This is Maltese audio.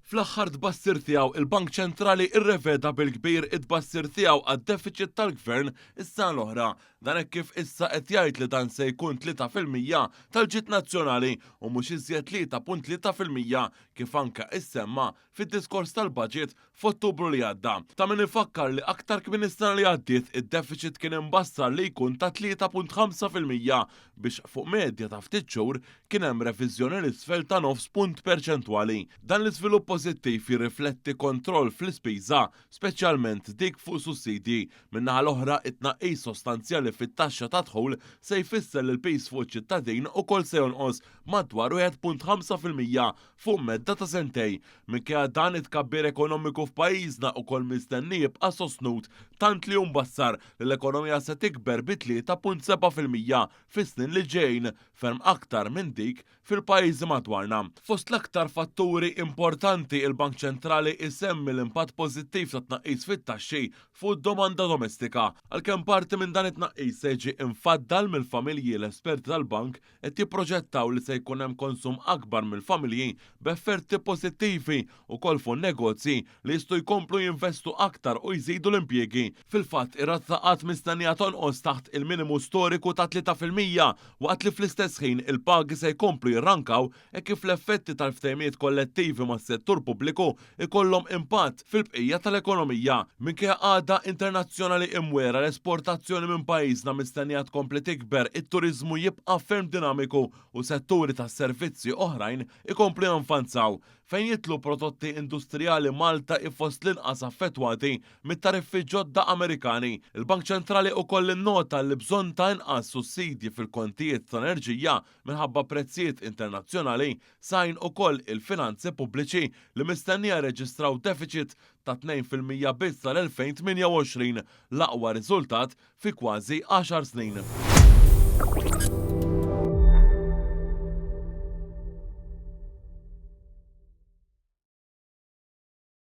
Fl-aħħar tbassir tiegħu il-Bank Ċentrali rreveda bil-kbir it-tbassir tiegħu għad-deficit tal-Gvern is-sena l-oħra. Dan hekk kif issa qed jgħid li dan se jkun 3% tal-ġid nazzjonali u mhux iżjed 3.3% kif anke issemma fid-diskors tal-baġit f'Ottubru li għadda. Ta' min ifakkar li aktar kmin is-sena li għaddiet id-deficit kien imbassar li jkun ta' 3.5% biex fuq medja ta' ftit xhur kien hemm reviżjoni l-isfel ta' 9 punt perċentwali. Dan l-iżvilupp pożittiv jirrifletti kontroll fl-ispiża, speċjalment dik fuq sussidji. Min-naħa l-oħra it-tnaqqis sostanzjali fit-taxxa ta' dħul se jfisser li l-pejs fuq iċ-ċittadin ukoll se jonqos madwar 1.5% fuq medda ta' sentej. Minkejja dan it-tkabbir ekonomiku f'pajjiżna ukoll mistenni jibqa' sostnut tant li mbassar li l-ekonomija se tikber bi 3.7% fis-snin li ġejjin ferm aktar minn dik fil-pajjiżi madwarna. Fost l-aktar fatturi importanti il-Bank Ċentrali isemmi l-impatt pożittiv ta' tnaqqis fit-taxxi fuq id-domanda domestika. Għalkemm parti minn dan it-tnaqqis se jiġi infaddal mill-familji l-esperti tal-bank qed jipproġettaw li se jkun hemm konsum akbar mill-familji b'efferti pożittivi wkoll fuq negozji li jistgħu jkomplu jinvestu aktar u jżidu l-impjiegi. Fil-fatt ir-razza qatt mistennija tonqos taħt il-minimu storiku ta' 3% waqt li fl-istess ħin il-pagi se jkomplu jirrankaw e kif l-effetti tal-ftehimiet kollettivi mas-settur pubbliku ikollhom impatt fil-bqija tal-ekonomija. Minkejja għada internazzjonali imwera l-esportazzjoni minn pajjiżna mistennija tkompli tikber, it-turiżmu jibqa' ferm dinamiku u setturi tas-servizzi oħrajn ikomplu janfanzaw. Fejn jitlu prodotti industrijali Malta fost l-inqas affettwati mit-tariffi ġodda Amerikani. Il-Bank Ċentrali wkoll innota li bżonn ta' inqas sussidji fil-kontijiet ta' enerġija minħabba prezzijiet internazzjonali sajn ukoll il-finanzi pubbliċi li mistennija reġistraw deficit ta' 2% biss tal-2028 l-aqwa riżultat fi kważi 10 snin.